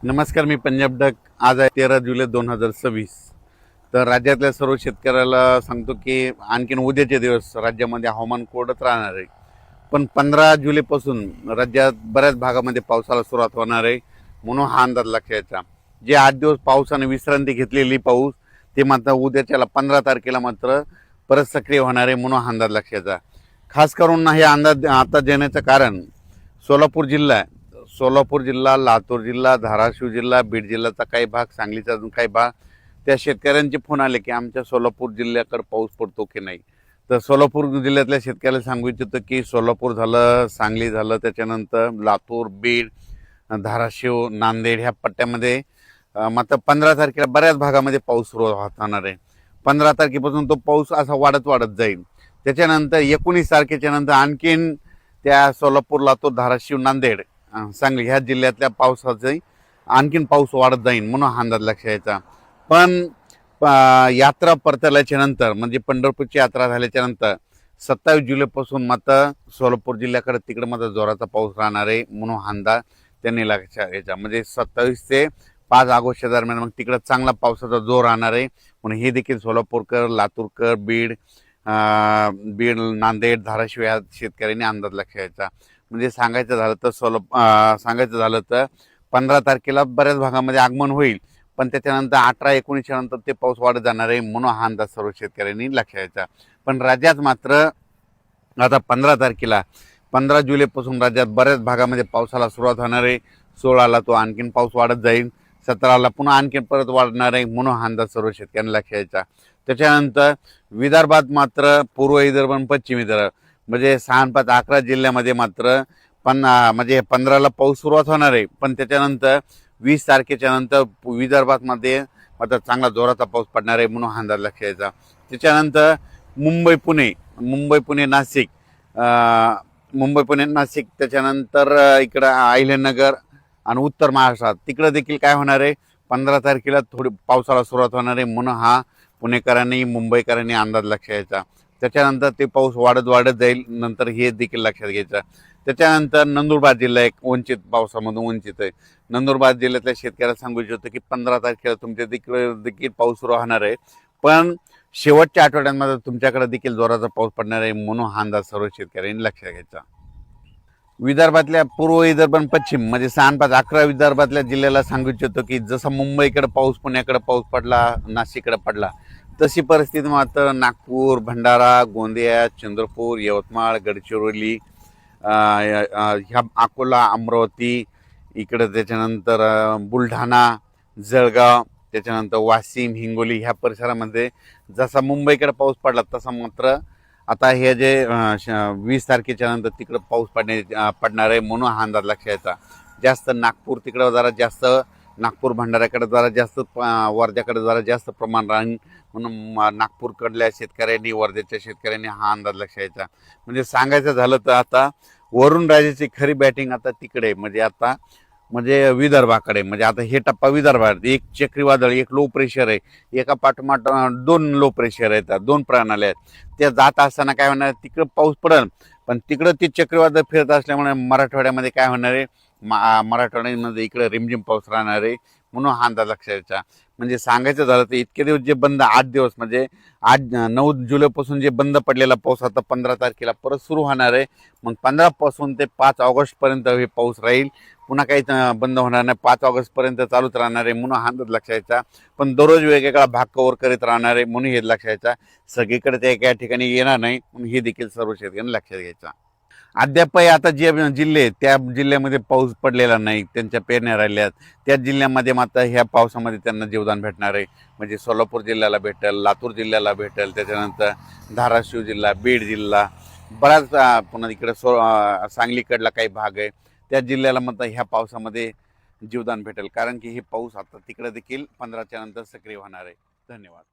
नमस्कार, मी पंजाब डक. आज आहे 13 जुलै 2026. तर राज्यातल्या सर्व शेतकऱ्याला सांगतो की आणखीन उद्याचे दिवस राज्यामध्ये हवामान कोरडंच राहणार आहे. पण 15 जुलैपासून राज्यात बऱ्याच भागामध्ये पावसाला सुरुवात होणार आहे, म्हणून हा अंदाज लक्षात. जे 8 दिवस पावसाने विश्रांती घेतलेली पाऊस ते मात्र उद्याच्याला 15 तारखेला मात्र परत सक्रिय होणार आहे, म्हणून हा अंदाज लक्षात. खास करून हे अंदाज आता देण्याचं कारण सोलापूर जिल्हा, लातूर जिल्हा, धाराशिव जिल्हा, बीड जिल्ह्याचा काही भाग, सांगलीचा अजून काही भाग, त्या शेतकऱ्यांचे फोन आले की आमच्या सोलापूर जिल्ह्याकडे पाऊस पडतो की नाही. तर सोलापूर जिल्ह्यातल्या शेतकऱ्याला सांगू इच्छितो की सोलापूर झालं, सांगली झालं, त्याच्यानंतर लातूर, बीड, धाराशिव, नांदेड ह्या पट्ट्यामध्ये मात्र 15 तारखेला बऱ्याच भागामध्ये पाऊस सुरू होणार आहे. 15 तारखेपासून तो पाऊस असा वाढत जाईल. त्याच्यानंतर 19 तारखेच्या नंतर आणखीन त्या सोलापूर, लातूर, धाराशिव, नांदेड, सांगली ह्या जिल्ह्यातल्या पावसाचे आणखीन पाऊस वाढत जाईल, म्हणून हा अंदाज लक्षात. पण यात्रा परतल्याच्या नंतर म्हणजे पंढरपूरची यात्रा झाल्याच्या नंतर 27 जुलैपासून मात्र सोलापूर जिल्ह्याकडे तिकडे मात्र जोराचा पाऊस राहणार आहे, म्हणून हा अंदाज त्यांनी लक्षात घ्यायचा. म्हणजे 27 ते 5 ऑगस्टच्या दरम्यान मग तिकडे चांगला पावसाचा जोर राहणार आहे, म्हणून हे देखील सोलापूरकर, लातूरकर, बीड, नांदेड, धाराशिव या शेतकऱ्यांनी अंदाज लक्षात. म्हणजे सांगायचं झालं तर 15 तारखेला बऱ्याच भागामध्ये आगमन होईल, पण त्याच्यानंतर 18-19 नंतर ते पाऊस वाढत जाणार आहे, म्हणून हा अंदाज सर्व शेतकऱ्यांनी लक्षात. पण राज्यात मात्र आता 15 तारखेला 15 जुलैपासून राज्यात बऱ्याच भागामध्ये पावसाला सुरुवात होणार आहे. 16ला तो आणखीन पाऊस वाढत जाईल, 17ला पुन्हा आणखीन परत वाढणार आहे, म्हणून हा अंदाज सर्व शेतकऱ्यांना लक्षात. त्याच्यानंतर विदर्भात मात्र पूर्व विदर्भ आणि पश्चिम विदर्भ म्हणजे 6-5-11 जिल्ह्यामध्ये मात्र म्हणजे 15ला पाऊस सुरुवात होणार आहे, पण त्याच्यानंतर 20 तारखेच्या नंतर विदर्भात मध्ये मात्र चांगला जोराचा पाऊस पडणार आहे, म्हणून हा अंदाज लक्षात. त्याच्यानंतर मुंबई पुणे नाशिक, त्याच्यानंतर इकडं अहिल्यानगर आणि उत्तर महाराष्ट्रात तिकडं देखील काय होणार आहे, 15 तारखेला थोडी पावसाला सुरुवात होणार आहे, म्हणून हा पुणेकरांनी, मुंबईकरांनी अंदाज लक्षात. त्याच्यानंतर ते पाऊस वाढत जाईल, नंतर हे देखील लक्षात घ्यायचं. त्याच्यानंतर नंदुरबार जिल्हा एक पावसामधून वंचित आहे. नंदुरबार जिल्ह्यातल्या शेतकऱ्याला सांगू इच्छितो की 15 तारखेला तुमच्या देखील पाऊस सुरू होणार आहे, पण शेवटच्या आठवड्यांमध्ये तुमच्याकडे देखील जोराचा पाऊस पडणार आहे, म्हणून हा अंदाज सर्व शेतकऱ्यांनी लक्षात घ्यायचा. विदर्भातल्या पूर्व विदर्भ आणि पश्चिम म्हणजे 6-5-11 विदर्भातल्या जिल्ह्याला सांगू इच्छितो की जसं मुंबईकडे पाऊस, पुण्याकडे पाऊस पडला, नाशिककडे पडला, तशी परिस्थिती मात्र नागपूर, भंडारा, गोंदिया, चंद्रपूर, यवतमाळ, गडचिरोली, ह्या अकोला, अमरावती इकडं, त्याच्यानंतर बुलढाणा, जळगाव, त्याच्यानंतर वाशिम, हिंगोली ह्या परिसरामध्ये जसा मुंबईकडे पाऊस पडला तसा मात्र आता हे जे 20 तारखेच्या नंतर तिकडं पाऊस पडणार आहे, म्हणून हा अंदाज लक्षात. जास्त नागपूर तिकडं जरा जास्त, नागपूर भंडाऱ्याकडे जरा जास्त, वर्ध्याकडे जरा जास्त प्रमाण राहील, म्हणून नागपूरकडल्या शेतकऱ्यांनी, वर्ध्याच्या शेतकऱ्यांनी हा अंदाज लक्षात. म्हणजे सांगायचं झालं तर आता वरुण राजाची खरी बॅटिंग आता तिकडे म्हणजे विदर्भाकडे. म्हणजे आता हे टप्पा विदर्भात एक चक्रीवादळ, एक लो प्रेशर आहे, एका पाठोपाठ 2 लो प्रेशर आहेत, 2 प्रणाल्या आहेत. त्या जात असताना काय होणार, तिकडं पाऊस पडेल, पण तिकडं ते चक्रीवादळ फिरत असल्यामुळे मराठवाड्यामध्ये काय होणार आहे, मराठवाड्यामध्ये इकडे रिमझिम पाऊस राहणार आहे, म्हणून हा अंदाज लक्षात. म्हणजे सांगायचं झालं तर इतके दिवस जे बंद, 8 दिवस म्हणजे 9 जुलैपासून जे बंद पडलेला पाऊस आता 15 तारखेला परत सुरू होणार आहे. मग 15 पासून ते 5 ऑगस्टपर्यंत हे पाऊस राहील, पुन्हा काही बंद होणार नाही, 5 ऑगस्टपर्यंत चालूच राहणार आहे, म्हणून हा अंदाज लक्षात. पण दररोज वेगवेगळा भाग कव्हर करीत राहणार आहे, म्हणून हे लक्षात. सगळीकडे ते एका ठिकाणी येणार नाही, म्हणून हे देखील सर्व शेतकऱ्यांनी लक्षात घ्यायचं. अद्याप आता जे जिल्हे त्या जिल्ह्यामध्ये पाऊस पडलेला नाही, त्यांच्या पेरण्या राहिल्यात, त्या जिल्ह्यामध्ये मात्र ह्या पावसामध्ये त्यांना जीवदान भेटणार आहे. म्हणजे सोलापूर जिल्ह्याला भेटेल, लातूर जिल्ह्याला भेटेल, त्याच्यानंतर धाराशिव जिल्हा, बीड जिल्हा, बराच पुन्हा इकडे सांगलीकडला काही भाग आहे, त्या जिल्ह्याला मात्र ह्या पावसामध्ये जीवदान भेटेल, कारण की हे पाऊस आता तिकडे देखील 15च्या नंतर सक्रिय होणार आहे. धन्यवाद.